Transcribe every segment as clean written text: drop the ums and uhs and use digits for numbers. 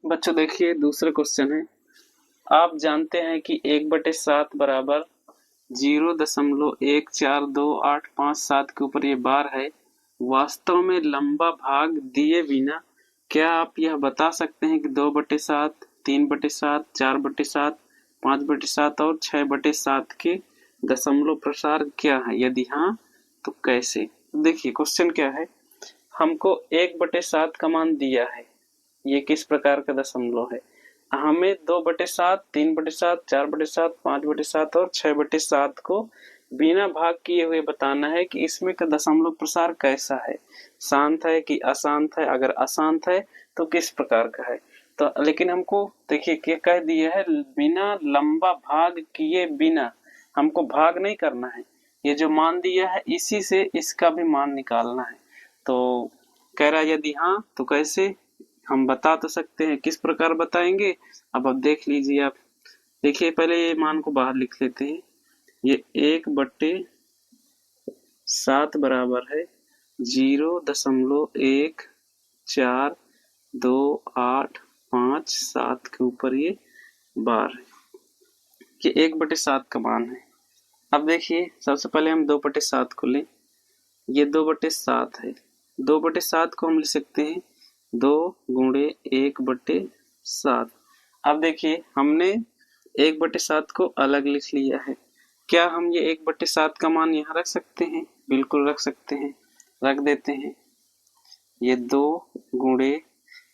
बच्चों देखिए दूसरा क्वेश्चन है। आप जानते हैं कि 1/7 बराबर 0.14287 के ऊपर ये बार है। वास्तव में लंबा भाग दिए बिना क्या आप यह बता सकते हैं कि 2/7, 3/7, 4/7, 5/7 और 6/7 के दशमलव प्रसार क्या है? यदि हाँ तो कैसे? देखिए क्वेश्चन क्या है, हमको 1/7 का मान दिया है, ये किस प्रकार का दशमलव है। हमें 2/7, 3/7, 4/7, 5/7 और 6/7 को बिना भाग किए हुए बताना है कि इसमें का दशमलव प्रसार कैसा है, शांत है कि अशांत है। अगर अशांत है तो किस प्रकार का है। तो लेकिन हमको देखिए क्या कह दिया है, बिना लंबा भाग किए बिना, हमको भाग नहीं करना है। ये जो मान दिया है इसी से इसका भी मान निकालना है। तो कह रहा है यदि हाँ तो कैसे, हम बता तो सकते हैं, किस प्रकार बताएंगे अब देख लीजिए आप। देखिए पहले ये मान को बाहर लिख लेते हैं। ये 1/7 बराबर है 0.14287 के ऊपर ये बार है। ये 1/7 का मान है। अब देखिए सबसे पहले हम 2/7 को लें। ये 2/7 है। 2/7 को हम लिख सकते हैं 2 गुणे 1/7। अब देखिए हमने 1/7 को अलग लिख लिया है। क्या हम ये 1/7 का मान यहाँ रख सकते हैं? बिल्कुल रख सकते हैं, रख देते हैं। ये 2 गुणे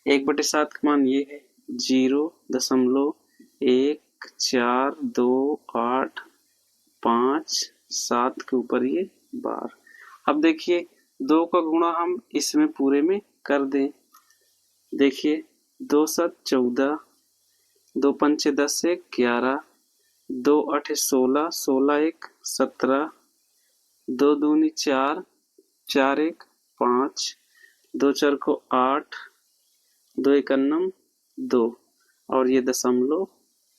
1/7 का मान ये है 0.14287 के ऊपर ये बार। अब देखिए 2 का गुणा हम इसमें पूरे में कर दें। देखिए 2 7 14, 2 पंचे 10 से 11, 2 8 16, 16 1 17, 2 दूनी 4, 4 1 5, 2 4 को 8, 2 1 2 और ये दशमलव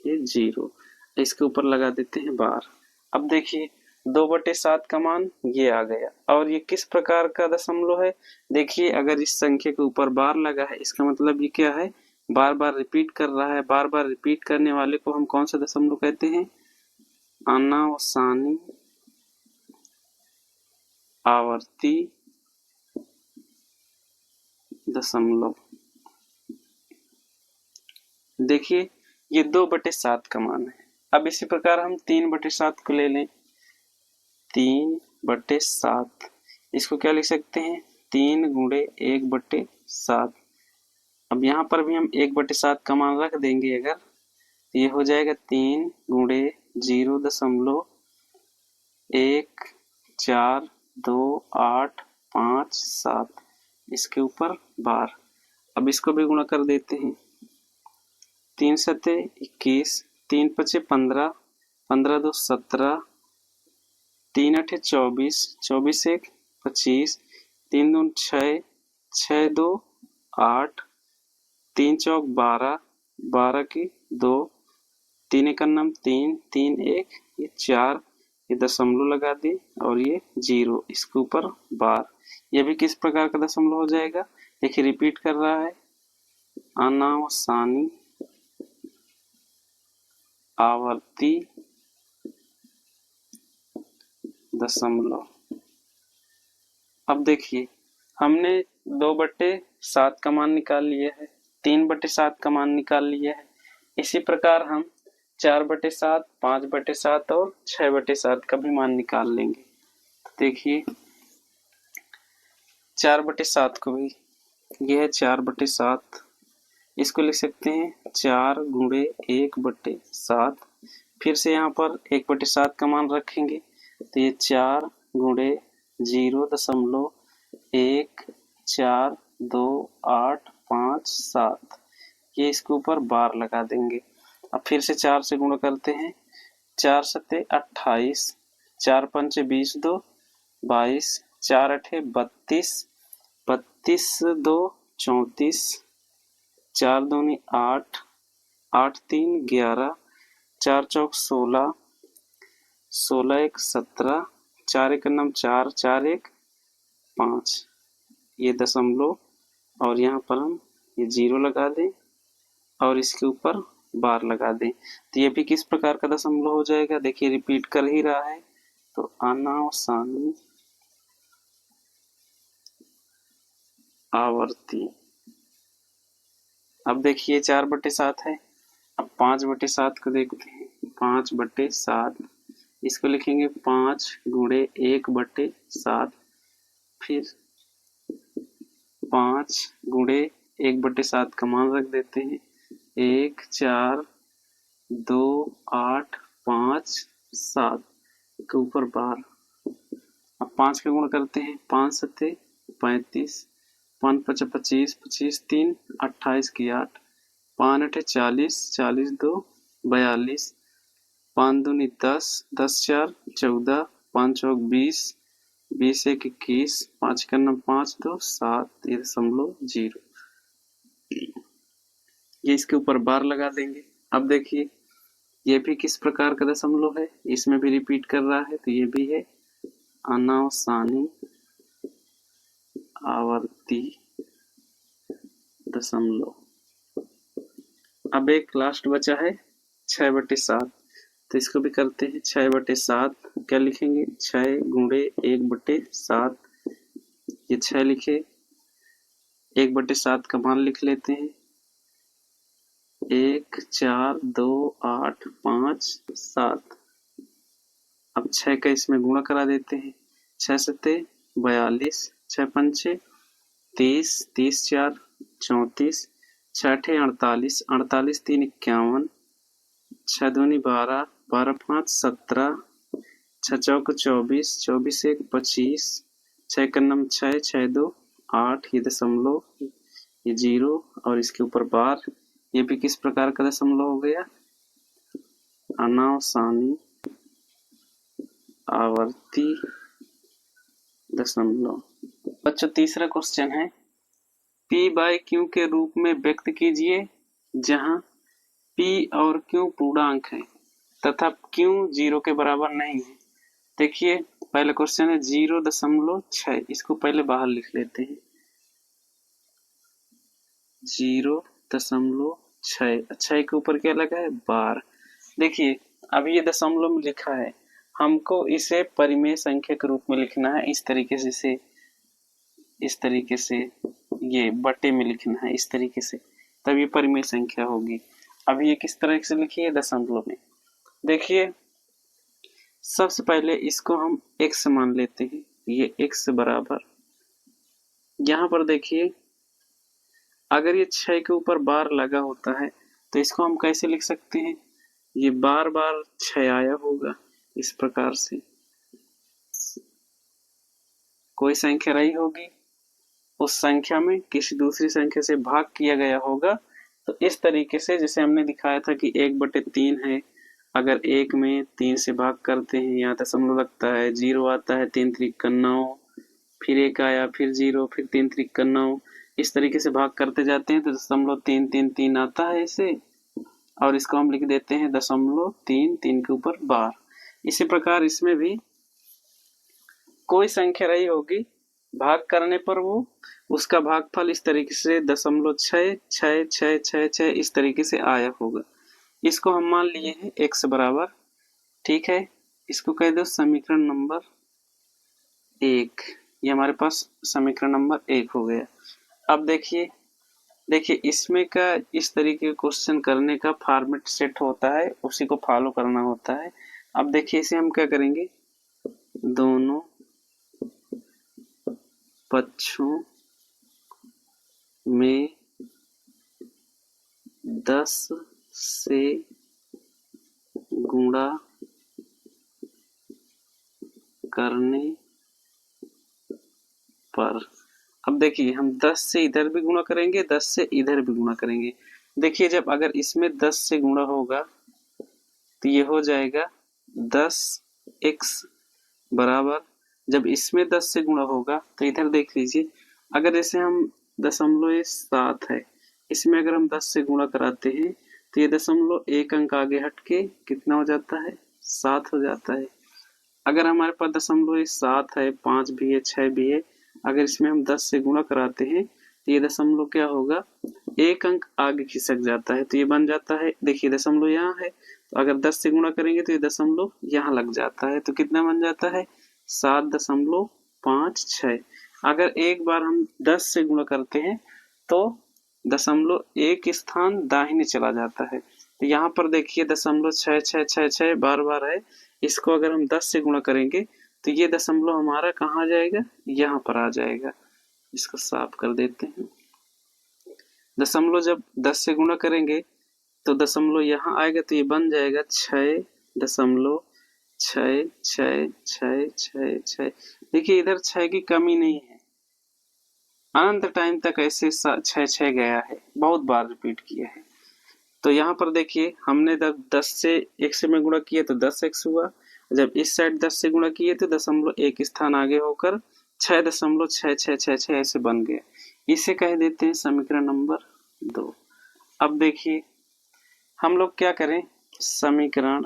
ये 0। इसके ऊपर लगा देते हैं बार। अब देखिए 2/7 का मान ये आ गया और ये किस प्रकार का दशमलव है। देखिए अगर इस संख्या के ऊपर बार लगा है इसका मतलब ये क्या है, बार बार रिपीट कर रहा है। बार बार रिपीट करने वाले को हम कौन सा दशमलव कहते हैं? अनावसानी आवर्ती दशमलव। देखिए ये 2/7 का मान है। अब इसी प्रकार हम 3/7 को ले लें। 3/7 इसको क्या लिख सकते हैं? 3 गुणे 1/7। अब यहाँ पर भी हम 1/7 का मान रख देंगे अगर, ये हो जाएगा 3 गुणे 0.1428557 इसके ऊपर बार। अब इसको भी गुणा कर देते हैं। 3 सते 21, 3 पचे 15, 15 2 17, 3 8 24, 24 1 25, 3 2 6, 6 2 8, 3 चौक 12, 12 की 2, 3 1 3, 3 1 ये 4, ये दशमलव लगा दी और ये 0 इसके ऊपर बार। ये भी किस प्रकार का दशमलव हो जाएगा? देखिए रिपीट कर रहा है, अनावसानी आवर्ती दशमलव। अब देखिए हमने 2/7 का मान निकाल लिया है, 3/7 का मान निकाल लिया है। इसी प्रकार हम 4/7, 5/7 और 6/7 का भी मान निकाल लेंगे। देखिए 4/7 को भी, यह है 4/7, इसको लिख सकते हैं 4 गुणे 1/7। फिर से यहाँ पर 1/7 का मान रखेंगे तो ये 4 गुणे 0.1428557 ये इसके ऊपर बार लगा देंगे। अब फिर से 4 से गुणा करते हैं। 4 सते 28, 4 पंचे 20 2 22, 4 अठे 32, 32 2 34, 4 दूनी 8, 8 3 11, 4 चौक 16, 16 1 17, 4 1 4, 4 1 5 ये दशमलव और यहाँ पर हम ये 0 लगा दें और इसके ऊपर बार लगा दें। तो ये भी किस प्रकार का दशमलव हो जाएगा, देखिए रिपीट कर ही रहा है, तो अनावसानी आवर्ती। अब देखिए 4/7 है, अब 5/7 को देखते हैं। 5/7 इसको लिखेंगे 5 गुणे 1/7, फिर 5 गुणे 1/7 का मान रख देते हैं 1 4 2 8 5 7 के ऊपर बार। अब 5 का गुण करते हैं, 5 सत्ते 35, 5 पचा 25, 25 3 28 की 8, 5 अठे 40, 40 2 42, 5 दूनी 10, 10 4 14, 5 चौक 20, 20 1 21, 5 का 5 2 7, 0.0। ये इसके ऊपर बार लगा देंगे। अब देखिए ये भी किस प्रकार का दशमलव है, इसमें भी रिपीट कर रहा है, तो ये भी है अनावसानी आवर्ती दशमलव। अब एक लास्ट बचा है 6/7, तो इसको भी करते हैं। 6/7 क्या लिखेंगे, 6 गुणे 1/7, ये 6 लिखे, 1/7 का मान लिख लेते हैं 1 4 2 8 5 7। अब 6 का इसमें गुणा करा देते हैं, 6 सत्ते 42, 6 पंचे 30, 30 4 34, 6 अठे 48, 48 3 51, 6 दूनी 12, 12 5 17, 6 चौक 24, 24 1 25, 6 का 6, 6 2 8, ये दशमलव, ये 0 और इसके ऊपर बार। ये भी किस प्रकार का दशमलव हो गया, अनावसानी आवर्ती दशमलव। बच्चों तीसरा क्वेश्चन है, P/Q के रूप में व्यक्त कीजिए जहां P और Q पूर्णांक है तथा Q 0 के बराबर नहीं है। देखिए पहला क्वेश्चन है 0.6, इसको पहले बाहर लिख लेते हैं 0.6, 6 के ऊपर क्या लगा है, बार। देखिए अब ये दशमलव में लिखा है, हमको इसे परिमेय संख्या के रूप में लिखना है, इस तरीके से ये बटे में लिखना है, इस तरीके से, तब ये परिमेय संख्या होगी। अब ये किस तरह से लिखिए, दशमलव में। देखिए सबसे पहले इसको हम x मान लेते हैं, ये x बराबर, यहाँ पर देखिए अगर ये 6 के ऊपर बार लगा होता है तो इसको हम कैसे लिख सकते हैं, ये बार 6 आया होगा, इस प्रकार से कोई संख्या रही होगी, उस संख्या में किसी दूसरी संख्या से भाग किया गया होगा। तो इस तरीके से जैसे हमने दिखाया था कि 1/3 है, अगर 1 में 3 से भाग करते हैं, यहाँ दशमलव लगता है, 0 आता है, 3 3 9, फिर 1 आया, फिर 0, फिर 3 3 9, इस तरीके से भाग करते जाते हैं तो 0.333 आता है इसे, और इसको हम लिख देते हैं 0.33 के ऊपर बार। इसी प्रकार इसमें भी कोई संख्या रही होगी, भाग करने पर वो उसका भागफल इस तरीके से 0.66666 इस तरीके से आया होगा। इसको हम मान लिए हैं x बराबर, ठीक है, इसको कह दो समीकरण नंबर 1, ये हमारे पास समीकरण नंबर 1 हो गया। अब देखिए इसमें का इस तरीके का क्वेश्चन करने का फॉर्मेट सेट होता है, उसी को फॉलो करना होता है। अब देखिए इसे हम क्या करेंगे, दोनों पक्षों में 10 से गुणा करने पर, अब देखिए हम 10 से इधर भी गुणा करेंगे, 10 से इधर भी गुणा करेंगे। देखिए जब अगर इसमें 10 से गुणा होगा तो ये हो जाएगा 10x बराबर, जब इसमें 10 से गुणा होगा तो इधर देख लीजिए, अगर जैसे हम 0.7 है, इसमें अगर हम 10 से गुणा कराते हैं तो ये 1 अंक आगे हट के कितना हो जाता है, 7 हो जाता है। अगर हमारे पास 0.7 है, 5 भी है, 6 भी है, अगर इसमें हम 10 से गुणा कराते हैं तो ये दशमलव क्या होगा, एक अंक आगे खिसक जाता है, तो ये बन जाता है, देखिए दशमलव यहाँ है, तो अगर 10 से गुणा करेंगे तो ये दशमलव यहाँ लग जाता है, तो कितना बन जाता है 7.56। अगर एक बार हम 10 से गुणा करते हैं तो दशमलव एक स्थान दाहिने चला जाता है, तो यहाँ पर देखिए 0.6666 बार बार है, इसको अगर हम 10 से गुणा करेंगे तो ये दशमलव हमारा कहाँ आ जाएगा, यहाँ पर आ जाएगा। इसको साफ कर देते हैं। दशमलव जब 10 से गुणा करेंगे तो दशमलव यहाँ आएगा, तो ये बन जाएगा 6.6666। देखिए इधर 6 की कमी नहीं है, अनंत टाइम तक ऐसे 6 गया है, बहुत बार रिपीट किया है। तो यहाँ पर देखिए हमने जब 10 से 1 से में गुणा किया तो 10x हुआ, जब इस साइड 10 से गुणा किए तो दशमलव एक स्थान आगे होकर 6.6666 ऐसे बन गया। इसे कह देते हैं समीकरण नंबर 2। अब देखिए हम लोग क्या करें, समीकरण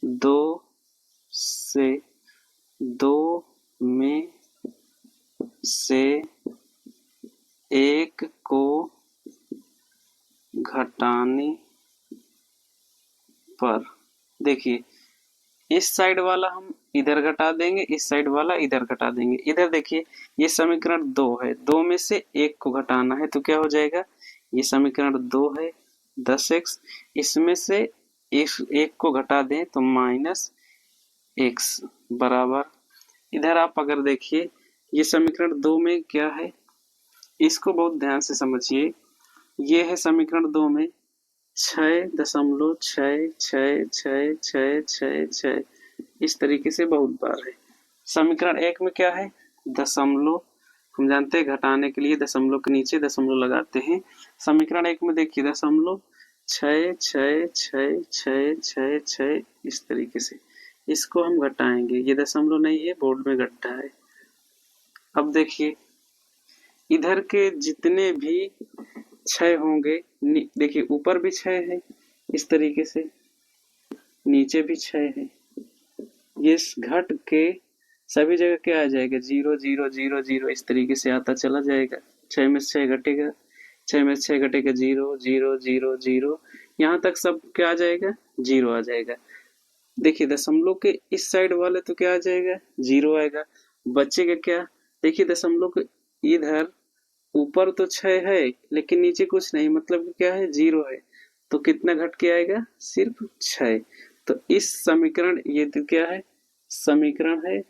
2 में से एक को घटाने पर, देखिए इस साइड वाला हम इधर घटा देंगे, इस साइड वाला इधर घटा देंगे। इधर देखिए ये समीकरण 2 है, 2 में से एक को घटाना है, तो क्या हो जाएगा, ये समीकरण 2 है 10x, इसमें से एक को घटा दें तो -x बराबर, इधर आप अगर देखिए ये समीकरण 2 में क्या है, इसको बहुत ध्यान से समझिए। ये है समीकरण 2 में 6.6666, इस तरीके से बहुत बार है। समीकरण 1 में क्या है, दशमलव, हम जानते हैं घटाने के लिए दशमलव के नीचे दशमलव लगाते हैं। समीकरण 1 में देखिए दशमलव 66666, इस तरीके से इसको हम घटाएंगे, ये दशमलव नहीं है, बोर्ड में गड्ढा है। अब देखिए इधर के जितने भी 6 होंगे, देखिए ऊपर भी 6 है इस तरीके से, नीचे भी 6 है, ये घट के सभी जगह क्या आ जाएगा, 0 0 0 0 इस तरीके से आता चला जाएगा। 6 में से 6 घटेगा, 6 में से 6 घटेगा 0 0 0 0, यहाँ तक सब क्या आ जाएगा, 0 आ जाएगा। देखिए दशमलव के इस साइड वाले तो क्या आ जाएगा, 0 आएगा, बचेगा क्या, देखिए दशमलव के इधर ऊपर तो 6 है लेकिन नीचे कुछ नहीं, मतलब क्या है, 0 है, तो कितना घट के आएगा, सिर्फ 6। तो इस समीकरण, ये तो क्या है, समीकरण है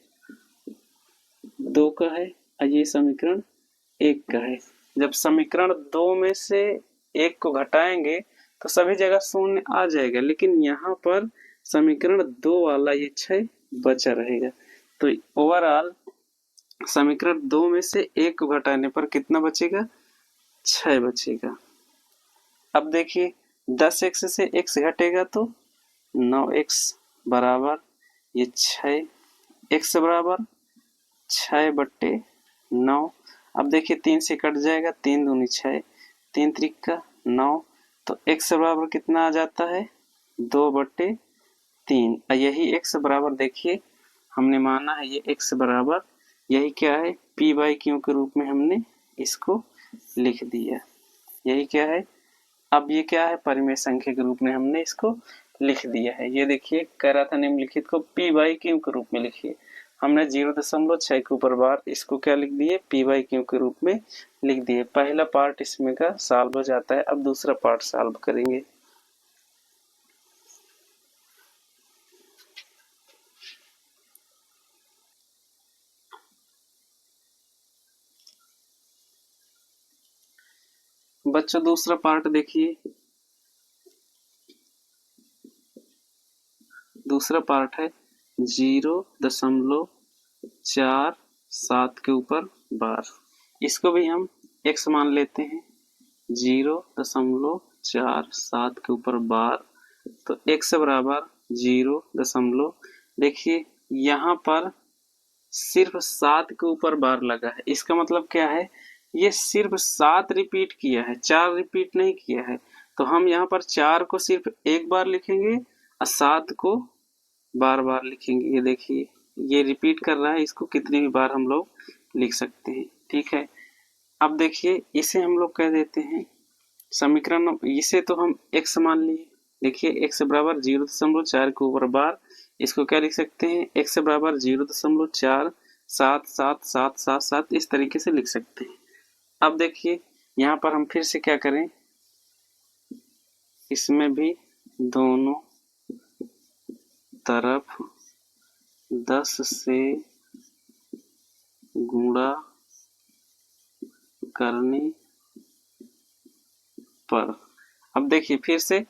2 का है और ये समीकरण 1 का है। जब समीकरण 2 में से 1 को घटाएंगे तो सभी जगह शून्य आ जाएगा, लेकिन यहाँ पर समीकरण 2 वाला ये 6 बचा रहेगा। तो ओवरऑल समीकरण 2 में से 1 को घटाने पर कितना बचेगा, 6 बचेगा। अब देखिए 10x से x घटेगा तो 9x बराबर ये 6, x बराबर 6/9। अब देखिए 3 से कट जाएगा, 3 दूनी 6, 3 त्रिका 9, तो x बराबर कितना आ जाता है, 2/3। यही x बराबर देखिए हमने माना है, ये x बराबर यही क्या है, p/q के रूप में हमने इसको लिख दिया। यही क्या है, अब ये क्या है, परिमेय संख्या के रूप में हमने इसको लिख दिया है। ये देखिए कह रहा था निम्नलिखित को p/q के रूप में लिखिए, हमने 0.6 के ऊपर बार इसको क्या लिख दिए, p/q के रूप में लिख दिए। पहला पार्ट इसमें का सॉल्व हो जाता है। अब दूसरा पार्ट सॉल्व करेंगे। बच्चों दूसरा पार्ट देखिए, दूसरा पार्ट है 0.47 के ऊपर बार, इसको भी हम x मान लेते हैं। 0.47 के ऊपर बार, तो x बराबर 0. देखिए यहाँ पर सिर्फ 7 के ऊपर बार लगा है, इसका मतलब क्या है, ये सिर्फ 7 रिपीट किया है, 4 रिपीट नहीं किया है। तो हम यहाँ पर 4 को सिर्फ एक बार लिखेंगे और 7 को बार बार लिखेंगे। ये देखिए ये रिपीट कर रहा है, इसको कितनी भी बार हम लोग लिख सकते हैं। ठीक है, अब देखिए इसे हम लोग कह देते हैं समीकरण, इसे तो हम x मान लिए। देखिए x बराबर 0.4 के ऊपर बार, इसको क्या लिख सकते हैं, x बराबर 0.477777 इस तरीके से लिख सकते हैं। अब देखिए यहाँ पर हम फिर से क्या करें, इसमें भी दोनों तरफ 10 से गुणा करने पर, अब देखिए फिर से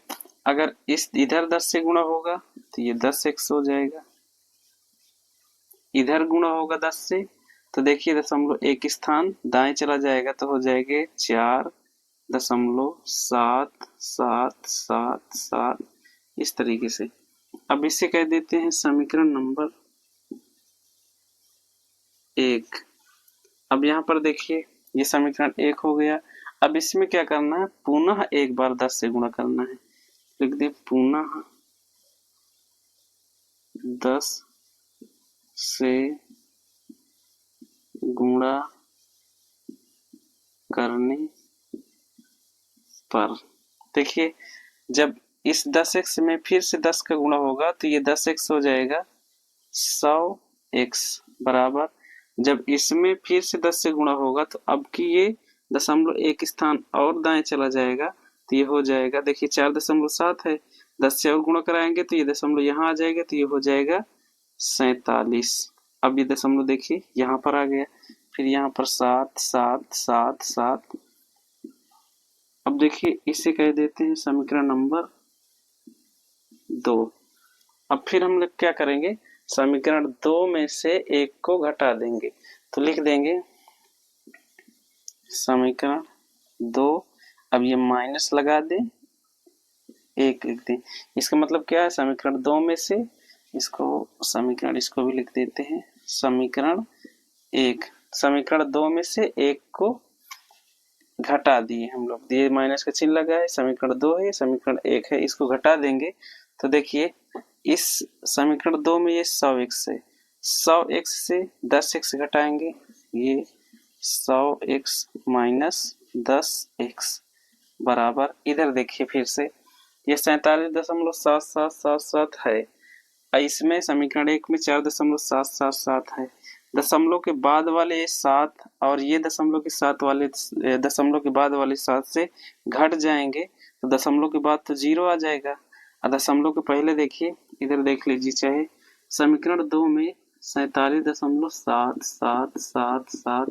अगर इस इधर 10 से गुणा होगा तो ये 10x हो जाएगा, इधर गुणा होगा 10 से तो देखिए 1 स्थान दाएं चला जाएगा तो हो जाएंगे 4.77777 इस तरीके से। अब इसे कह देते हैं समीकरण नंबर 1। अब यहाँ पर देखिए ये समीकरण 1 हो गया। अब इसमें क्या करना है, पुनः एक बार 10 से गुणा करना है, लिख दे पुनः 10 से गुणा करने पर। देखिए जब इस 10x में फिर से 10 का गुणा होगा तो ये 10x हो जाएगा 100x बराबर, जब इसमें फिर से 10 से गुणा होगा तो अब की ये 0.1 स्थान और दाएं चला जाएगा तो ये हो जाएगा, देखिए 4.7 है, 10 से और गुणा कराएंगे तो ये दशमलव यहाँ आ जाएगा तो ये हो जाएगा 47। अब ये दशमलव देखिए यहाँ पर आ गया, फिर यहाँ पर 7 अब देखिए इसे कह देते हैं समीकरण नंबर 2। अब फिर हम लोग क्या करेंगे, समीकरण 2 में से एक को घटा देंगे तो लिख देंगे समीकरण 2, अब ये माइनस लगा दें, एक लिख दें, इसका मतलब क्या है, समीकरण 2 में से इसको समीकरण इसको भी लिख देते हैं समीकरण 1, समीकरण 2 में से एक को घटा दिए हम लोग, दिए माइनस का चिन्ह लगा है, समीकरण 2 है, समीकरण 1 है, इसको घटा देंगे तो देखिए इस समीकरण 2 में ये 100x है, 100x से 10x घटाएंगे, ये 100x माइनस 10x बराबर, इधर देखिए फिर से ये 47.7777 है, इसमें समीकरण 1 में 4.777 है, दशमलव के बाद वाले 7 और ये दशमलव के साथ वाले दशमलव के बाद वाले 7 से घट जाएंगे तो दशमलव के बाद तो 0 आ जाएगा, और दशमलव के पहले देखिए इधर देख लीजिए, चाहे समीकरण 2 में 47.7777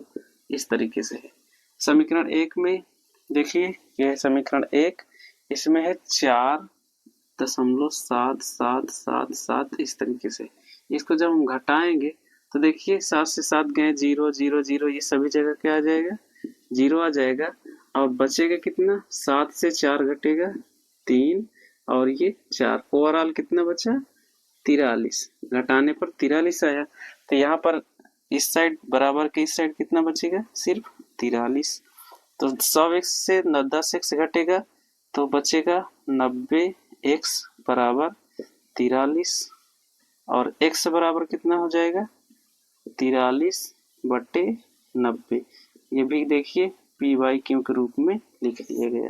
इस तरीके से है। समीकरण 1 में देखिए यह समीकरण 1, इसमें है 4.7777 इस तरीके से, इसको जब हम घटाएंगे तो देखिए 7 से 7 गए 0 0 0, ये सभी जगह क्या आ जाएगा 0 आ जाएगा, और बचेगा कितना, 7 से 4 घटेगा 3 और ये 4, ओवरऑल कितना बचा 43, घटाने पर 43 आया, तो यहाँ पर इस साइड बराबर के इस साइड कितना बचेगा सिर्फ 43, तो 100x से 10x घटेगा तो बचेगा 90x बराबर 43, और x बराबर कितना हो जाएगा 43/90, ये भी देखिए p/q के रूप में लिख दिया गया।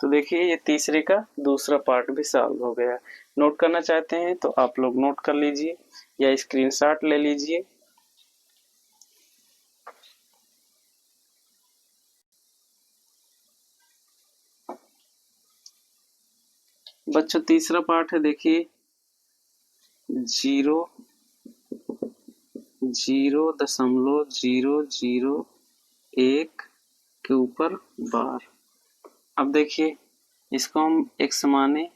तो देखिए ये तीसरे का दूसरा पार्ट भी सॉल्व हो गया। नोट करना चाहते हैं तो आप लोग नोट कर लीजिए या स्क्रीनशॉट ले लीजिए। बच्चों तीसरा पार्ट है, देखिए 0.001 के ऊपर बार। अब देखिए इसको हम x माने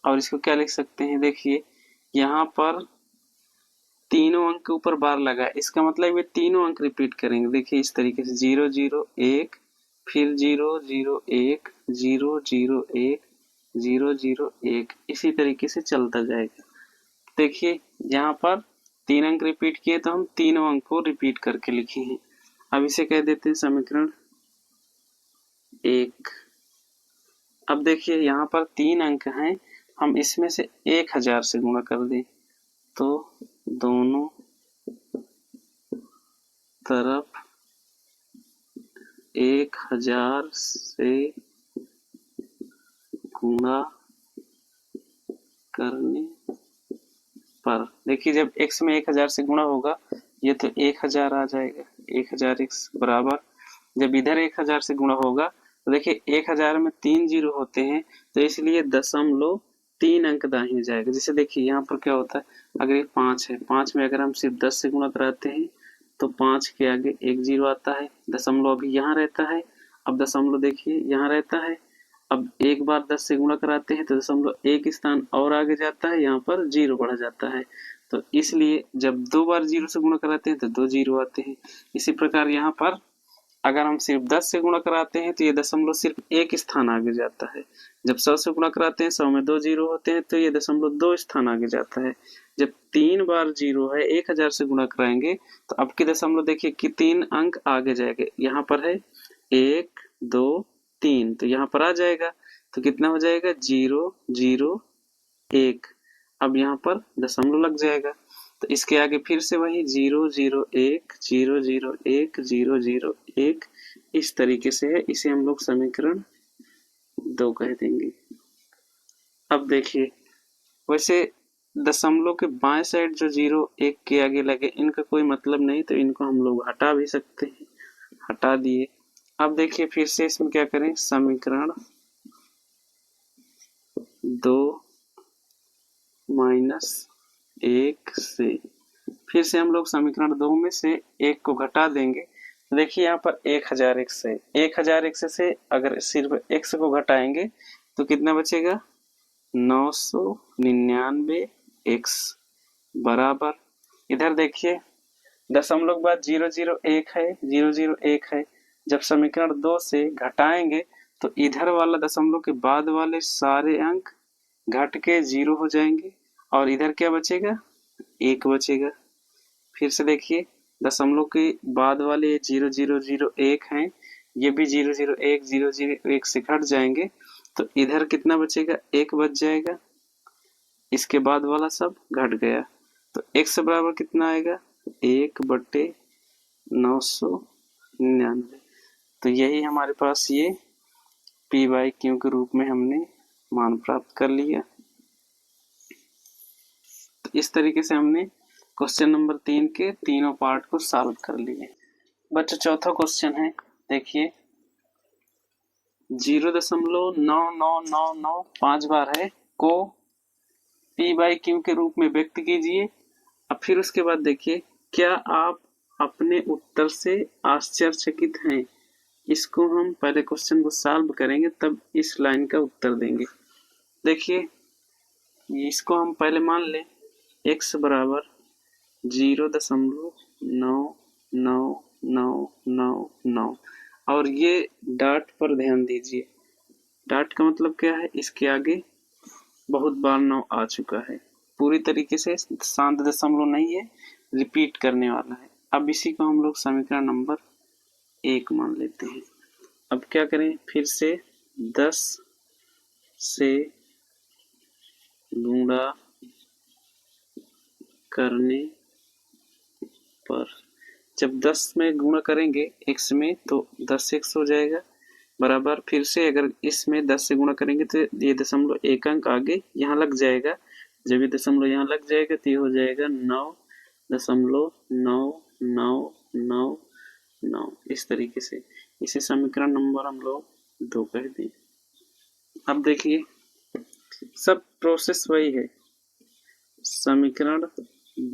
और इसको क्या लिख सकते हैं, देखिए यहाँ पर तीनों अंक के ऊपर बार लगा है, इसका मतलब ये तीनों अंक रिपीट करेंगे, देखिए इस तरीके से 0 0 1 फिर 0 0 1 0 0 1 0 0 1 इसी तरीके से चलता जाएगा। देखिए यहाँ पर 3 अंक रिपीट किए तो हम तीनों अंक को रिपीट करके लिखे हैं। अब इसे कह देते हैं समीकरण 1। अब देखिए यहाँ पर 3 अंक हैं, हम इसमें से 1000 से गुणा कर दें तो दोनों तरफ 1000 से गुणा करने पर, देखिए जब x में 1000 से गुणा होगा ये तो 1000 आ जाएगा, 1000x बराबर, जब इधर 1000 से गुणा होगा तो देखिए 1000 में 3 जीरो होते हैं, तो इसलिए 0.3 अंक दाहिने जाएगा। जैसे देखिए यहाँ पर क्या होता है, अगर ये 5 है, 5 में अगर हम सिर्फ 10 से गुणा कराते हैं तो 5 के आगे 1 जीरो आता है, दशमलव अभी यहाँ रहता है, अब दशमलव देखिए यहाँ रहता है, अब एक बार 10 से गुणा कराते हैं तो दशमलव एक स्थान और आगे जाता है, यहाँ पर जीरो बढ़ जाता है, तो इसलिए जब 2 बार जीरो से गुणा कराते हैं तो 2 जीरो आते हैं। इसी प्रकार यहाँ पर अगर हम सिर्फ 10 से गुणा कराते हैं तो ये दशमलव सिर्फ एक स्थान आगे जाता है, जब 100 से गुणा कराते हैं 100 में 2 जीरो होते हैं तो ये दशमलव 2 स्थान आगे जाता है। जब 3 बार जीरो है 1000 से गुणा कराएंगे तो अब की दशमलव देखिए कि 3 अंक आगे जाएंगे, यहाँ पर है 1 2 3, तो यहाँ पर आ जाएगा, तो कितना हो जाएगा 0 0 1, अब यहाँ पर दशमलव लग जाएगा, तो इसके आगे फिर से वही 0 0 1 0 0 1 0 0 1, इस तरीके से है, इसे हम लोग समीकरण 2 कह देंगे। अब देखिए वैसे दशमलव के बाएं साइड जो 0 1 के आगे लगे इनका कोई मतलब नहीं, तो इनको हम लोग हटा भी सकते हैं, हटा दिए। अब देखिए फिर से इसमें क्या करें, समीकरण 2 - 1 से फिर से हम लोग समीकरण 2 में से 1 को घटा देंगे, तो देखिए यहाँ पर 1000x है, 1000x से अगर सिर्फ x को घटाएंगे तो कितना बचेगा 999x बराबर, इधर देखिए दशमलव के बाद 001 है, 001 है, जब समीकरण 2 से घटाएंगे तो इधर वाला दशमलव के बाद वाले सारे अंक घट के 0 हो जाएंगे और इधर क्या बचेगा 1 बचेगा। फिर से देखिए दशमलव के बाद वाले 0001 हैं, ये भी 001 001 से घट जाएंगे, तो इधर कितना बचेगा 1 बच जाएगा, इसके बाद वाला सब घट गया, तो x बराबर कितना आएगा 1/999, तो यही हमारे पास ये p/q के रूप में हमने मान प्राप्त कर लिया। तो इस तरीके से हमने क्वेश्चन नंबर 3 के तीनों पार्ट को सॉल्व कर लिए। बच्चों चौथा क्वेश्चन है, देखिए 0.99995 5 बार है को p/q के रूप में व्यक्त कीजिए। अब फिर उसके बाद देखिए क्या आप अपने उत्तर से आश्चर्यचकित हैं, इसको हम पहले क्वेश्चन को सॉल्व करेंगे तब इस लाइन का उत्तर देंगे। देखिए इसको हम पहले मान लें x बराबर 0.99999 और ये डॉट पर ध्यान दीजिए, डॉट का मतलब क्या है, इसके आगे बहुत बार 9 आ चुका है, पूरी तरीके से शांत दशमलव नहीं है, रिपीट करने वाला है। अब इसी को हम लोग समीकरण नंबर 1 मान लेते हैं। अब क्या करें, फिर से 10 से गुणा करने पर, जब 10 में गुणा करेंगे x में तो 10x हो जाएगा बराबर, फिर से अगर इसमें 10 से गुणा करेंगे तो ये दशमलव एक अंक आगे यहाँ लग जाएगा, जब ये दशमलव यहाँ लग जाएगा तो ये हो जाएगा 9.9999, इस तरीके से इसे समीकरण नंबर हम लोग 2 कह दें। अब देखिए सब प्रोसेस वही है, समीकरण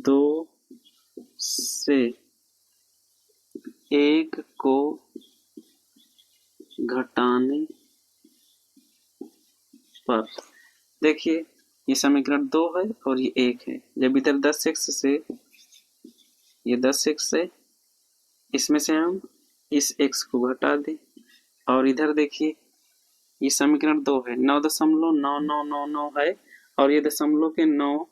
2 से 1 को घटाने पर, देखिए ये समीकरण 2 है और ये 1 है, जब इधर 10x से ये 10x से इसमें से हम इस x को घटा दें और इधर देखिए ये समीकरण 2 है, 9.9999 है और ये दशमलव के 9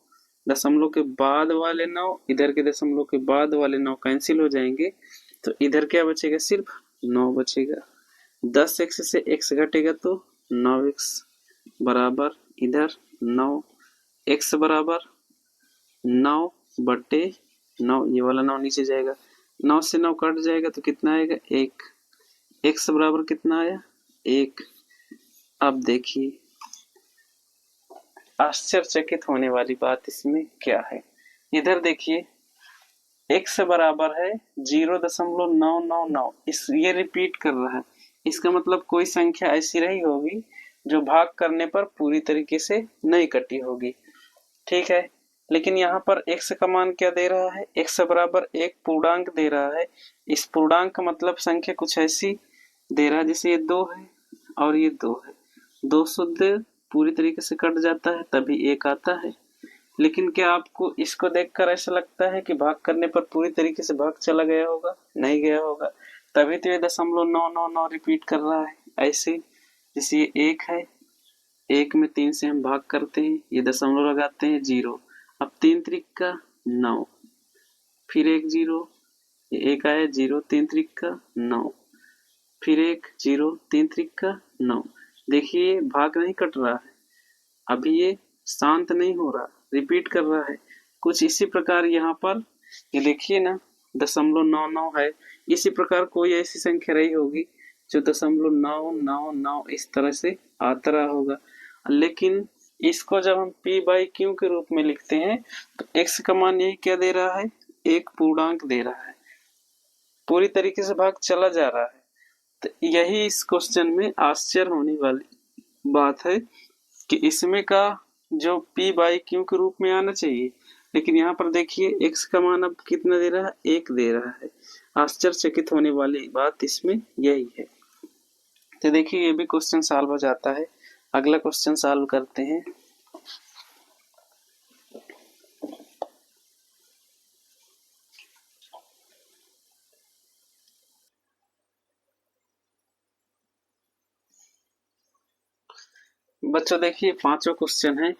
दशमलव के बाद वाले 9 इधर के दशमलव के बाद वाले 9 कैंसिल हो जाएंगे, तो इधर क्या बचेगा सिर्फ 9 बचेगा, 10x से x घटेगा तो 9x बराबर इधर 9, x बराबर 9/9, ये वाला 9 नीचे जाएगा, 9 से 9 कट जाएगा तो कितना आएगा 1, x बराबर कितना आया 1। अब देखिए आश्चर्यचकित होने वाली बात इसमें क्या है, इधर देखिए x बराबर है 0.999, इस ये रिपीट कर रहा है, इसका मतलब कोई संख्या ऐसी रही होगी जो भाग करने पर पूरी तरीके से नहीं कटी होगी, ठीक है। लेकिन यहाँ पर x का मान क्या दे रहा है, x बराबर एक पूर्णांक दे रहा है। इस पूर्णांक का मतलब संख्या कुछ ऐसी दे रहा है जैसे ये 2 है और ये 2 है, 2 शुद्ध पूरी तरीके से कट जाता है तभी 1 आता है। लेकिन क्या आपको इसको देखकर ऐसा लगता है कि भाग करने पर पूरी तरीके से भाग चला गया होगा, नहीं गया होगा, तभी तो ये 0.999 रिपीट कर रहा है। ऐसे जैसे ये 1 है, 1 में 3 से हम भाग करते हैं, ये दशमलव लगाते हैं 0, अब 3 त्रिक 9, फिर 1 0, ये 1 आया 0, 3 त्रिक 9, फिर 1 0, 3 त्रिक 9। देखिए भाग नहीं कट रहा है, अभी ये शांत नहीं हो रहा, रिपीट कर रहा है। कुछ इसी प्रकार यहाँ पर ये देखिए ना 0.99 है, इसी प्रकार कोई ऐसी संख्या रही होगी जो 0.999 इस तरह से आता रहा होगा। लेकिन इसको जब हम p बाई क्यू के रूप में लिखते हैं तो x का मान यही क्या दे रहा है, एक पूर्णांक दे रहा है, पूरी तरीके से भाग चला जा रहा है। तो यही इस क्वेश्चन में आश्चर्य होने वाली बात है कि इसमें का जो p बाई क्यू के रूप में आना चाहिए, लेकिन यहाँ पर देखिए x का मान अब कितना दे रहा है, 1 दे रहा है। आश्चर्यचकित होने वाली बात इसमें यही है। तो देखिए ये भी क्वेश्चन सॉल्व हो जाता है। अगला क्वेश्चन सॉल्व करते हैं। बच्चों देखिए पांचवा क्वेश्चन है,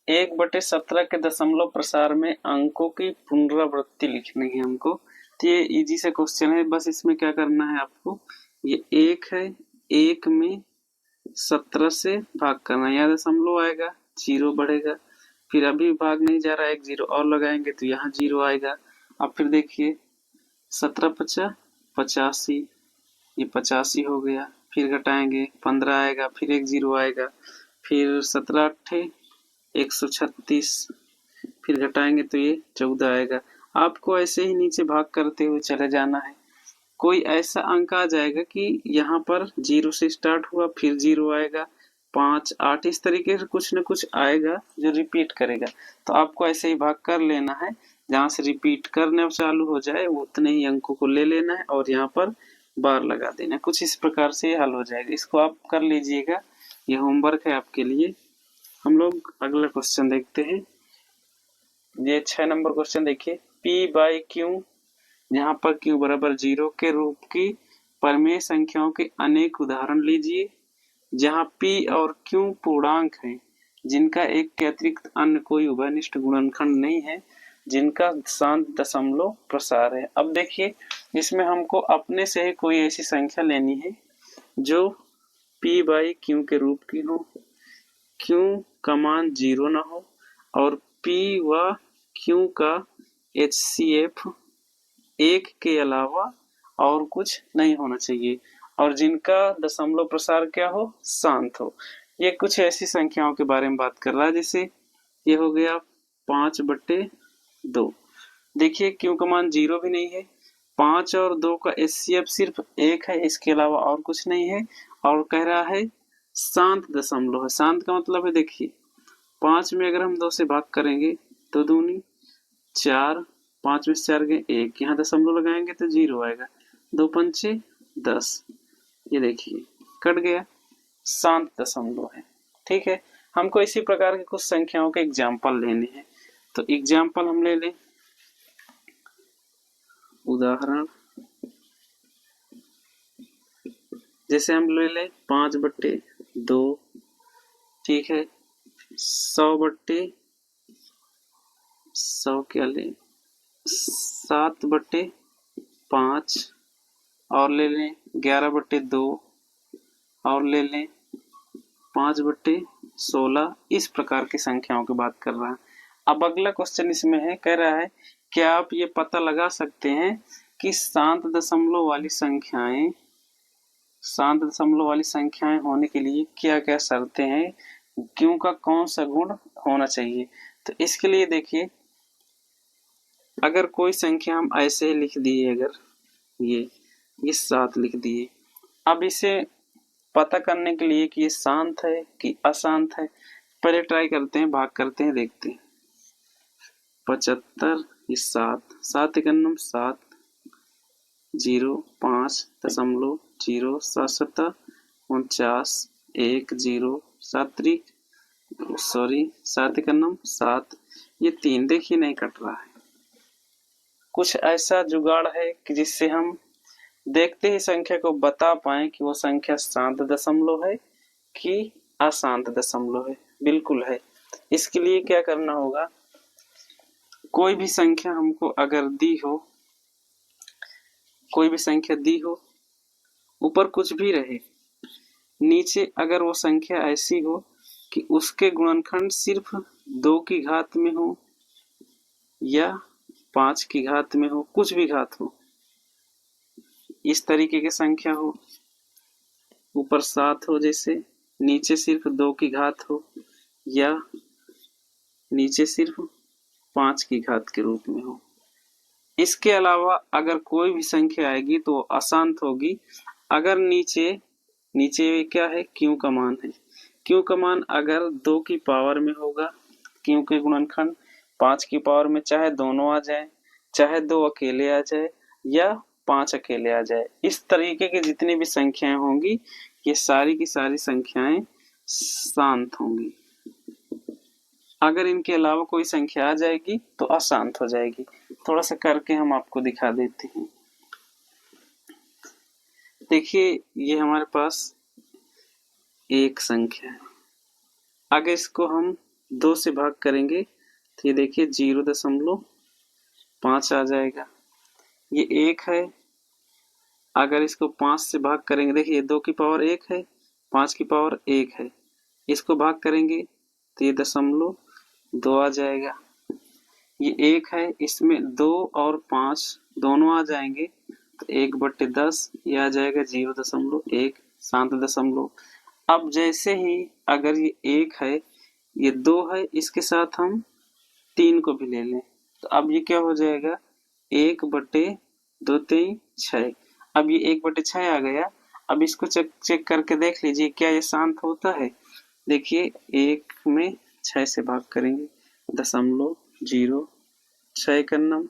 1/17 के दशमलव प्रसार में अंकों की पुनरावृत्ति लिखनी है हमको। तो ये इजी सा क्वेश्चन है, बस इसमें क्या करना है आपको, ये 1 है, 1 में 17 से भाग करना, यहाँ दशमलव आएगा 0 बढ़ेगा, फिर अभी भाग नहीं जा रहा है, 1 0 और लगाएंगे तो यहाँ 0 आएगा। अब फिर देखिए 17 पचा 85, ये 85 हो गया, फिर घटाएंगे 15 आएगा, फिर 1 0 आएगा, फिर 17 अट्ठे 136, फिर घटाएंगे तो ये 14 आएगा। आपको ऐसे ही नीचे भाग करते हुए चले जाना है, कोई ऐसा अंक आ जाएगा कि यहाँ पर 0 से स्टार्ट हुआ, फिर 0 आएगा, 5 8 इस तरीके से कुछ न कुछ आएगा जो रिपीट करेगा। तो आपको ऐसे ही भाग कर लेना है, जहाँ से रिपीट करने चालू हो जाए उतने ही अंकों को ले लेना है और यहाँ पर बार लगा देना। कुछ इस प्रकार से हल हो जाएगा, इसको आप कर लीजिएगा, ये होमवर्क है आपके लिए। हम लोग अगला क्वेश्चन देखते हैं। ये 6 नंबर क्वेश्चन देखिए, p बाई क्यू, यहाँ पर q बराबर 0 के रूप की परमेय संख्याओं के अनेक उदाहरण लीजिए जहाँ p और q पूर्णांक हैं जिनका एक के अतिरिक्त अन्य कोई उभयनिष्ठ गुणनखंड नहीं है, जिनका शांत दशमलव प्रसार है। अब देखिए इसमें हमको अपने से ही कोई ऐसी संख्या लेनी है जो p बाई क्यू के रूप की हो, q का मान 0 ना हो और p व q का HCF 1 के अलावा और कुछ नहीं होना चाहिए और जिनका दशमलव प्रसार क्या हो, शांत हो। ये कुछ ऐसी संख्याओं के बारे में बात कर रहा है, जैसे ये हो गया 5/2। देखिए क्यू का मान 0 भी नहीं है, 5 और 2 का HCF सिर्फ 1 है, इसके अलावा और कुछ नहीं है, और कह रहा है शांत दशमलव है। शांत का मतलब है देखिए 5 में अगर हम 2 से भाग करेंगे तो 2 दूनी 4, 5 में से 4 गए 1, यहाँ दशमलव लगाएंगे तो 0 आएगा, 2 पंचे 10, ये देखिए कट गया, शांत दशमलव है। ठीक है, हमको इसी प्रकार के कुछ संख्याओं के एग्जाम्पल लेने हैं, तो एग्जाम्पल हम ले लें, उदाहरण जैसे हम ले लें 5/2, ठीक है, 100/100 क्या लें 7/5 और ले लें 11/2 और ले लें 5/16, इस प्रकार की संख्याओं की बात कर रहा है। अब अगला क्वेश्चन इसमें है, कह रहा है क्या आप ये पता लगा सकते हैं कि शांत दशमलव वाली संख्याएं शांत दशमलव वाली संख्याएं होने के लिए क्या क्या शर्तें हैं, क्यों का कौन सा गुण होना चाहिए। तो इसके लिए देखिए, अगर कोई संख्या हम ऐसे लिख दिए, अगर ये 7 लिख दिए, अब इसे पता करने के लिए कि ये शांत है कि अशांत है, पहले ट्राई करते हैं, भाग करते हैं, देखते हैं। 75 ये 7 एकन्नम 7 0.5.0 49 1 0 7 7 एकन्नम 7, ये 3 देखिए नहीं कट रहा है। कुछ ऐसा जुगाड़ है कि जिससे हम देखते ही संख्या को बता पाए कि वो संख्या शांत दशमलव है कि अशांत दशमलव है। बिल्कुल है। इसके लिए क्या करना होगा, कोई भी संख्या हमको अगर दी हो, कोई भी संख्या दी हो, ऊपर कुछ भी रहे, नीचे अगर वो संख्या ऐसी हो कि उसके गुणनखंड सिर्फ 2 की घात में हो या 5 की घात में हो, कुछ भी घात हो, इस तरीके की संख्या हो, ऊपर 7 हो जैसे, नीचे सिर्फ 2 की घात हो, या नीचे सिर्फ 5 की घात के रूप में हो। इसके अलावा अगर कोई भी संख्या आएगी तो अशांत होगी अगर नीचे क्या है, क्यू का मान है। क्यू का मान अगर 2 की पावर में होगा, क्यू के गुणनखंड 5 की पावर में चाहे दोनों आ जाए, चाहे 2 अकेले आ जाए, या 5 अकेले आ जाए, इस तरीके की जितनी भी संख्याएं होंगी, ये सारी की सारी संख्याएं शांत होंगी। अगर इनके अलावा कोई संख्या आ जाएगी तो अशांत हो जाएगी। थोड़ा सा करके हम आपको दिखा देते हैं। देखिए, ये हमारे पास एक संख्या है, अगर इसको हम 2 से भाग करेंगे तो ये देखिए 0.5 आ जाएगा। ये 1 है, अगर इसको 5 से भाग करेंगे, देखिए 2 की पावर 1 है, 5 की पावर 1 है, इसको भाग करेंगे तो ये 0.2 आ जाएगा। ये 1 है, इसमें 2 और 5 दोनों आ जाएंगे तो 1/10 ये आ जाएगा 0.1 शांत दशमलव। अब जैसे ही अगर ये 1 है, ये 2 है, इसके साथ हम 3 को भी ले लें तो अब ये क्या हो जाएगा, 1/2×3=6। अब ये 1/6 आ गया। अब इसको चेक करके देख लीजिए क्या ये शांत होता है। देखिए 1 में 6 से भाग करेंगे, 0.0 6 एकन्नम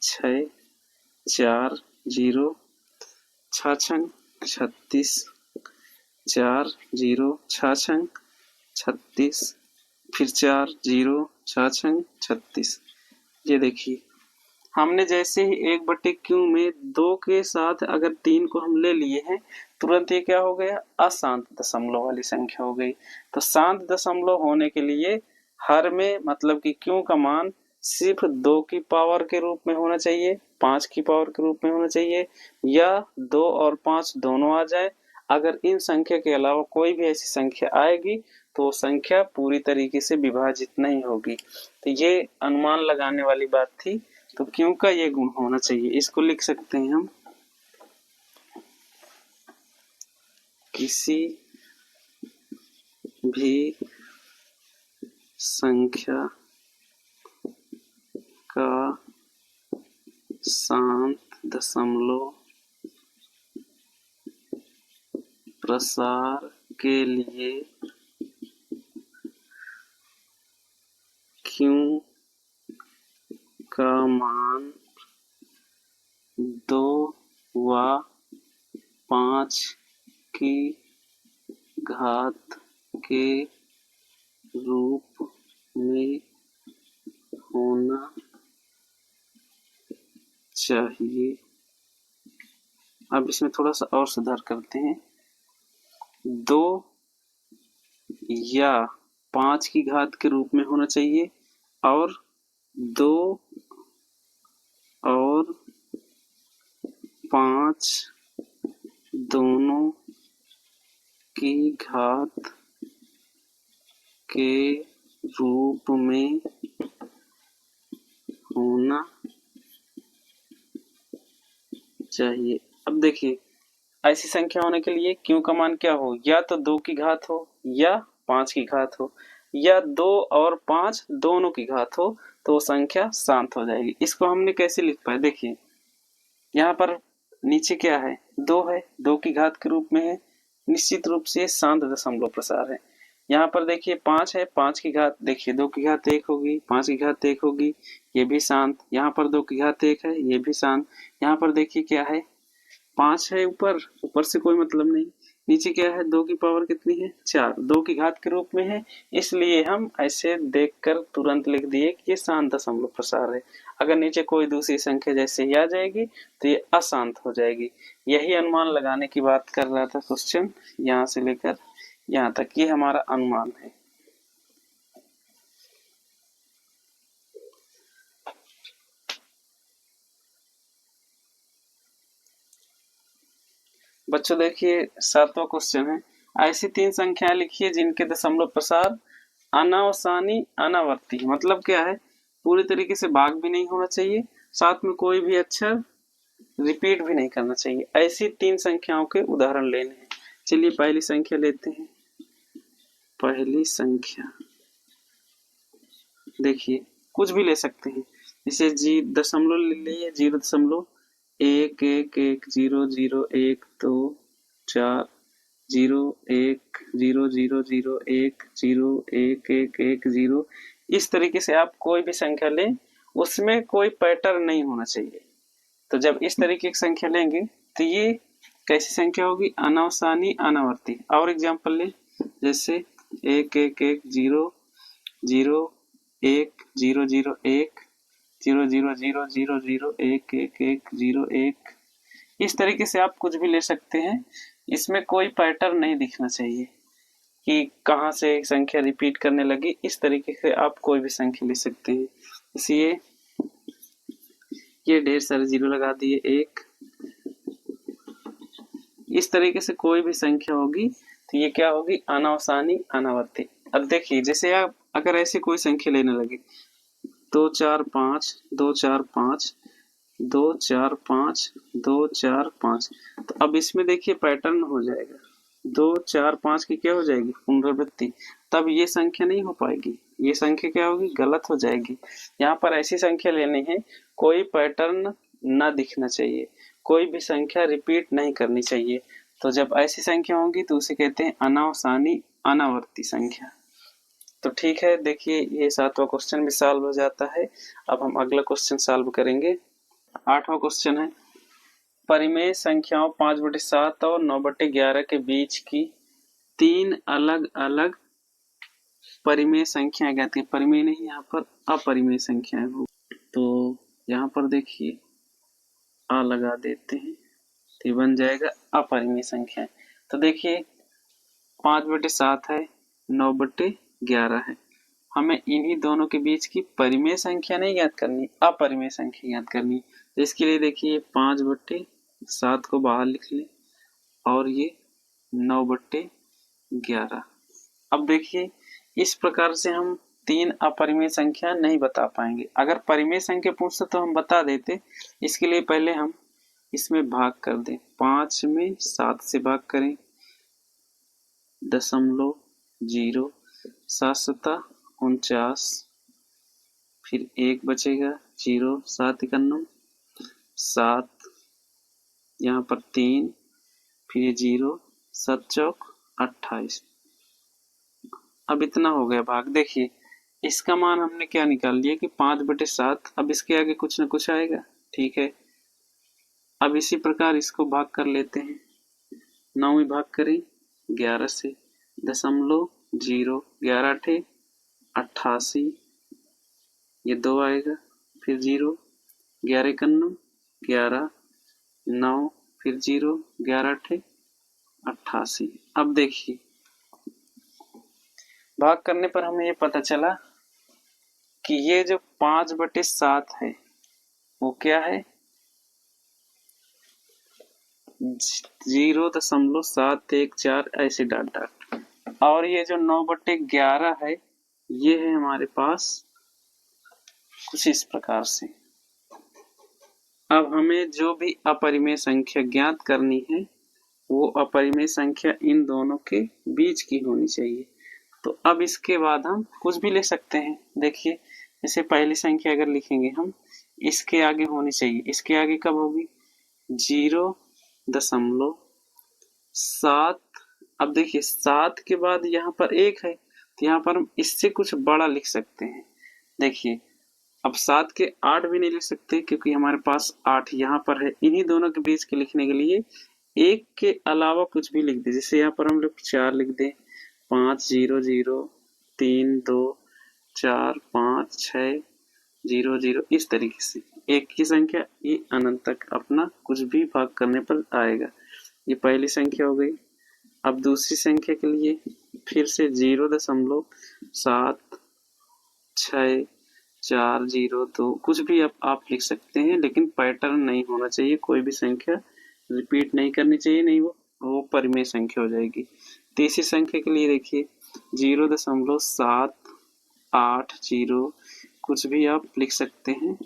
6 4 0 6 छंग 36 4 0 6 छंग 36 फिर 4 0 6 छंग 36। ये देखिए, हमने जैसे ही 1/q में 2 के साथ अगर 3 को हम ले लिए हैं, तुरंत ये क्या हो गया, अशांत दशमलव वाली संख्या हो गई। तो शांत दशमलव होने के लिए हर में मतलब कि q का मान सिर्फ 2 की पावर के रूप में होना चाहिए, 5 की पावर के रूप में होना चाहिए, या 2 और 5 दोनों आ जाए। अगर इन संख्या के अलावा कोई भी ऐसी संख्या आएगी तो संख्या पूरी तरीके से विभाजित नहीं होगी। तो ये अनुमान लगाने वाली बात थी। तो क्यों का ये गुण होना चाहिए, इसको लिख सकते हैं हम, किसी भी संख्या का शांत दशमलव प्रसार के लिए क्यों का मान 2 व 5 की घात के रूप में होना चाहिए। अब इसमें थोड़ा सा और सुधार करते हैं। 2 या 5 की घात के रूप में होना चाहिए, और 2 और 5 दोनों की घात के रूप में होना चाहिए। अब देखिए, ऐसी संख्या होने के लिए q का मान क्या हो, या तो 2 की घात हो या 5 की घात हो या 2 और 5 दोनों की घात हो, तो वो संख्या शांत हो जाएगी। इसको हमने कैसे लिख पाए, देखिए यहाँ पर नीचे क्या है, 2 है, 2 की घात के रूप में है, निश्चित रूप से शांत दशमलव प्रसार है। यहाँ पर देखिए 5 है, 5 की घात, देखिए 2 की घात 1 होगी, 5 की घात 1 होगी, ये भी शांत। यहाँ पर 2 की घात 1 है, ये भी शांत। यहाँ पर देखिए क्या है, 5 है, ऊपर से कोई मतलब नहीं। नीचे क्या है, 2 की पावर कितनी है, 4, 2 की घात के रूप में है, इसलिए हम ऐसे देखकर तुरंत लिख दिए कि ये शांत दशमलव प्रसार है। अगर नीचे कोई दूसरी संख्या जैसे ही आ जाएगी तो ये अशांत हो जाएगी। यही अनुमान लगाने की बात कर रहा था क्वेश्चन, यहाँ से लेकर यहाँ तक ये हमारा अनुमान है। बच्चों देखिए 7वां क्वेश्चन है, ऐसी 3 संख्याएं लिखिए जिनके दशमलव प्रसार अनावसानी अनावर्ती, मतलब क्या है, पूरी तरीके से भाग भी नहीं होना चाहिए, साथ में कोई भी अक्षर रिपीट भी नहीं करना चाहिए। ऐसी 3 संख्याओं के उदाहरण लेने हैं। चलिए पहली संख्या लेते हैं। पहली संख्या देखिए कुछ भी ले सकते हैं, जैसे जी दशमलव ले लिए, 0.1110012 0.1000101 इस तरीके से आप कोई भी संख्या लें, उसमें कोई पैटर्न नहीं होना चाहिए। तो जब इस तरीके की संख्या लेंगे तो ये कैसी संख्या होगी, अनावसानी अनावर्ती। और एग्जांपल ले, जैसे 111000100000111011101 इस तरीके से आप कुछ भी ले सकते हैं। इसमें कोई पैटर्न नहीं दिखना चाहिए कि कहाँ से संख्या रिपीट करने लगी। इस तरीके से आप कोई भी संख्या ले सकते हैं। इसलिए ये ढेर सारे जीरो लगा दिए, 1। इस तरीके से कोई भी संख्या होगी तो ये क्या होगी, अनावसानी अनावर्ती। अब देखिए जैसे आप अगर ऐसे कोई संख्या लेने लगे 245 245 245 245, तो अब इसमें देखिए पैटर्न हो जाएगा, 245 की क्या हो जाएगी, पुनरावृत्ति। तब ये संख्या नहीं हो पाएगी, ये संख्या क्या होगी, गलत हो जाएगी। यहाँ पर ऐसी संख्या लेनी है कोई पैटर्न ना दिखना चाहिए, कोई भी संख्या रिपीट नहीं करनी चाहिए। तो जब ऐसी संख्या होगी तो उसे कहते हैं अनावसानी अनावर्ती संख्या। तो ठीक है, देखिए ये 7वां क्वेश्चन भी सॉल्व हो जाता है। अब हम अगला क्वेश्चन सॉल्व करेंगे। 8वां क्वेश्चन है, परिमेय संख्याओं 5/7 और 9/11 के बीच की 3 अलग अलग परिमेय संख्याएं ज्ञात करें। परिमेय नहीं, यहाँ पर अपरिमेय संख्याएं हो। तो यहाँ पर देखिए आ लगा देते हैं तो ये बन जाएगा अपरिमेय संख्या। तो देखिए 5/7 है, 9/11 है। हमें इन्हीं दोनों के बीच की परिमेय संख्या नहीं ज्ञात करनी, अपरिमेय संख्या ज्ञात करनी। तो इसके लिए देखिए 5/7 को बाहर लिख लें और ये 9/11। अब देखिए इस प्रकार से हम 3 अपरिमेय संख्या नहीं बता पाएंगे। अगर परिमेय संख्या पूछते तो हम बता देते। इसके लिए पहले हम इसमें भाग कर दें, 5 में 7 से भाग करें, 0.0 7×7 = 49, फिर 1 बचेगा, 0 7 × 7, यहाँ पर 3, फिर 0 7 चौक 28। अब इतना हो गया भाग। देखिए इसका मान हमने क्या निकाल लिया कि 5/7। अब इसके आगे कुछ ना कुछ आएगा, ठीक है। अब इसी प्रकार इसको भाग कर लेते हैं, 9 में भाग करें 11 से, 0.0 11 × 88, ये 2 आएगा, फिर 0 11 × 9 11 9, फिर 0 11 × 88। अब देखिए भाग करने पर हमें ये पता चला कि ये जो 5/7 है वो क्या है, 0.714 ऐसे डॉट डॉट। और ये जो 9/11 है ये है हमारे पास कुछ इस प्रकार से। अब हमें जो भी अपरिमेय संख्या ज्ञात करनी है वो अपरिमेय संख्या इन दोनों के बीच की होनी चाहिए। तो अब इसके बाद हम कुछ भी ले सकते हैं। देखिए, जैसे पहली संख्या अगर लिखेंगे हम, इसके आगे होनी चाहिए, इसके आगे कब होगी? 0.7। अब देखिए 7 के बाद यहाँ पर 1 है, तो यहाँ पर हम इससे कुछ बड़ा लिख सकते हैं। देखिए, अब 7 के 8 भी नहीं लिख सकते क्योंकि हमारे पास 8 यहाँ पर है। इन्हीं दोनों के बीच के लिखने के लिए 1 के अलावा कुछ भी लिख दे। जैसे यहाँ पर हम लोग 4 लिख दें, 5 0 0 3 2 4 5 6 0 0, इस तरीके से एक की संख्या ये अनंत तक अपना कुछ भी भाग करने पर आएगा। ये पहली संख्या हो गई। अब दूसरी संख्या के लिए फिर से 0.640 कुछ भी आप लिख सकते हैं, लेकिन पैटर्न नहीं होना चाहिए। कोई भी संख्या रिपीट नहीं करनी चाहिए, नहीं वो परिमेय संख्या हो जाएगी। तीसरी संख्या के लिए देखिए 0.780 कुछ भी आप लिख सकते हैं।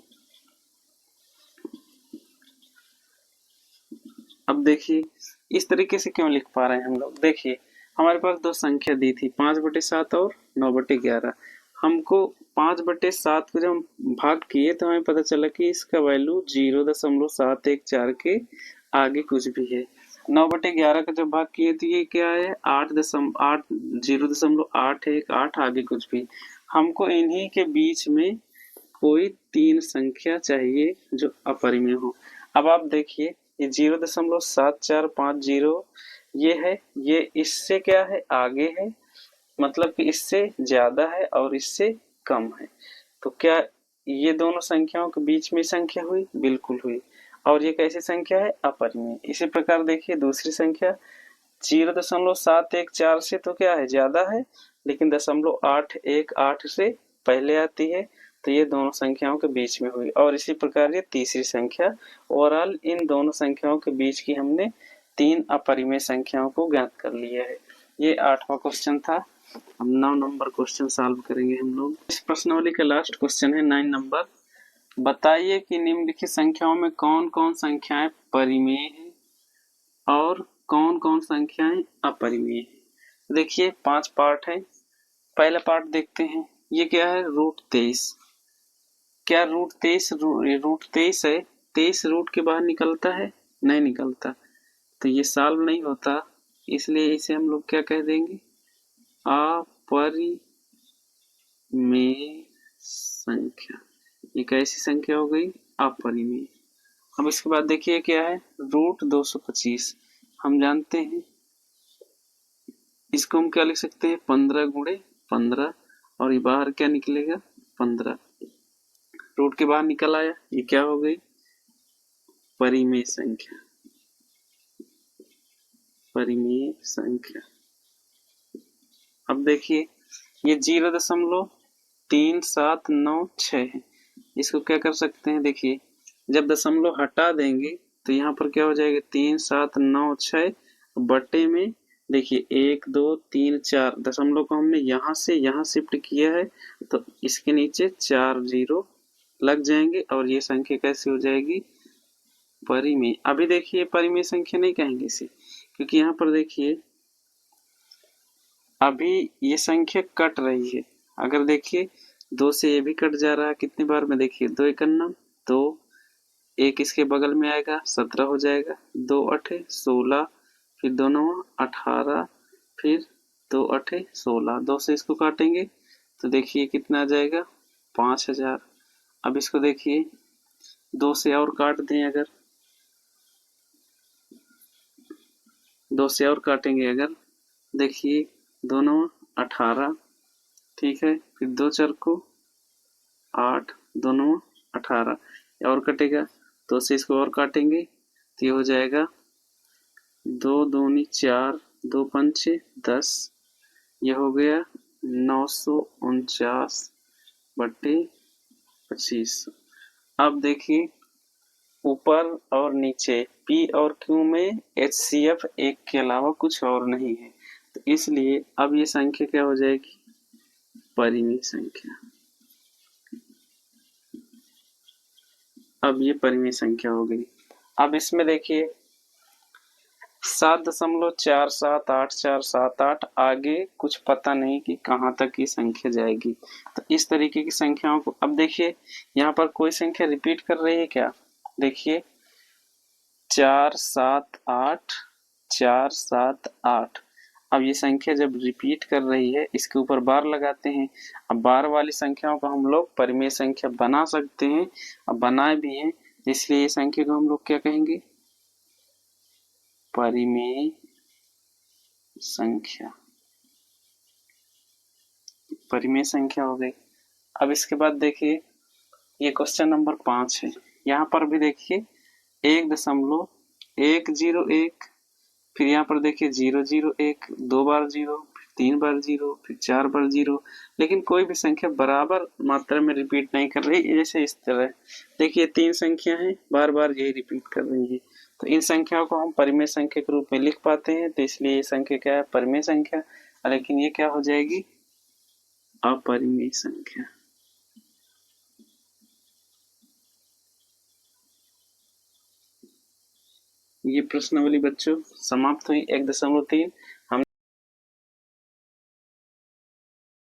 अब देखिए इस तरीके से क्यों लिख पा रहे हैं हम लोग। देखिए हमारे पास दो संख्या दी थी, 5/7 और 9/11। हमको 5/7 को जब हम भाग किए तो हमें पता चला कि इसका वैल्यू 0.714 के आगे कुछ भी है। 9/11 का जब भाग किए तो ये क्या है? 0.818 आगे कुछ भी। हमको इन्हीं के बीच में कोई तीन संख्या चाहिए जो अपरिमेय हो। अब आप देखिए ये 0.7450 ये है, ये इससे क्या है? आगे है, मतलब कि इससे ज्यादा है और इससे कम है। तो क्या ये दोनों संख्याओं के बीच में संख्या हुई? बिल्कुल हुई। और ये कैसी संख्या है? अपरिमेय। इसी प्रकार देखिए दूसरी संख्या 0.714 से तो क्या है? ज्यादा है, लेकिन 0.818 से पहले आती है, तो ये दोनों संख्याओं के बीच में हुई। और इसी प्रकार ये तीसरी संख्या। ओवरऑल इन दोनों संख्याओं के बीच की हमने तीन अपरिमेय संख्याओं को ज्ञात कर लिया है। ये 8वां क्वेश्चन था। अब 9 नंबर क्वेश्चन सॉल्व करेंगे हम लोग। इस प्रश्नावली का लास्ट क्वेश्चन है 9 नंबर। बताइए कि निम्नलिखित संख्याओं में कौन कौन संख्याएं परिमेय है और कौन कौन संख्याएं अपरिमेय है। देखिए 5 पार्ट है। पहला पार्ट देखते हैं। ये क्या है? √23। क्या √23 √23 है? 23 रूट के बाहर निकलता है? नहीं निकलता, तो ये सॉल्व नहीं होता। इसलिए इसे हम लोग क्या कह देंगे? अपरिमेय संख्या। ये कैसी संख्या हो गई? अपरिमेय। अब इसके बाद देखिए क्या है? √225। हम जानते हैं इसको हम क्या लिख सकते हैं? 15 × 15, और ये बाहर क्या निकलेगा? 15। रूट के बाहर निकल आया, ये क्या हो गई? परिमेय संख्या। परिमेय संख्या। अब देखिए ये 0.3796 है। इसको क्या कर सकते हैं? देखिए जब दशमलव हटा देंगे तो यहाँ पर क्या हो जाएगा? 3796 बटे में देखिए 1 2 3 4 दशमलव को हमने यहाँ से यहाँ शिफ्ट किया है, तो इसके नीचे 4 0 लग जाएंगे और ये संख्या कैसी हो जाएगी? परिमेय। अभी देखिए परिमेय संख्या नहीं कहेंगे इसे, क्योंकि यहाँ पर देखिए अभी ये संख्या कट रही है। अगर देखिए 2 से ये भी कट जा रहा है, कितनी बार में? देखिए 2 51 2, एक इसके बगल में आएगा 17 हो जाएगा, 2 8 16, फिर 2 9 18, फिर 2 8 16। 2 से इसको काटेंगे तो देखिए कितना आ जाएगा? 5000। अब इसको देखिए 2 से और काट दें, अगर 2 से और काटेंगे अगर, देखिए 2 9 18, ठीक है, फिर 2 4 को 8, 2 9 18, और कटेगा 2 से इसको और काटेंगे तो ये हो जाएगा 2 दूनी 4, 2 पंचे 10, ये हो गया 949/25। अब देखिए ऊपर और नीचे P और Q में HCF एक के अलावा कुछ और नहीं है, तो इसलिए अब ये संख्या क्या हो जाएगी? परिमेय संख्या। अब ये परिमेय संख्या हो गई। अब इसमें देखिए 7.478478, आगे कुछ पता नहीं कि कहाँ तक ये संख्या जाएगी। तो इस तरीके की संख्याओं को, अब देखिए यहाँ पर कोई संख्या रिपीट कर रही है क्या? देखिए 478 478। अब ये संख्या जब रिपीट कर रही है, इसके ऊपर बार लगाते हैं। अब बार वाली संख्याओं को हम लोग परिमेय संख्या बना सकते हैं, अब बनाए भी हैं, इसलिए ये संख्या को हम लोग क्या कहेंगे? परिमेय संख्या। परिमेय संख्या हो गई। अब इसके बाद देखिए ये क्वेश्चन नंबर 5 है। यहाँ पर भी देखिए 1.101, फिर यहाँ पर देखिए 001, 2 बार 0, फिर 3 बार 0, फिर 4 बार 0, लेकिन कोई भी संख्या बराबर मात्रा में रिपीट नहीं कर रही। जैसे इस तरह देखिए 3 संख्या है, बार बार यही रिपीट कर रही है, तो इन संख्याओं को हम परिमेय संख्या के रूप में लिख पाते हैं। तो इसलिए ये संख्या क्या है? परिमेय संख्या। लेकिन ये क्या हो जाएगी? अपरिमेय संख्या। ये प्रश्नावली बच्चों समाप्त हुई। 1.3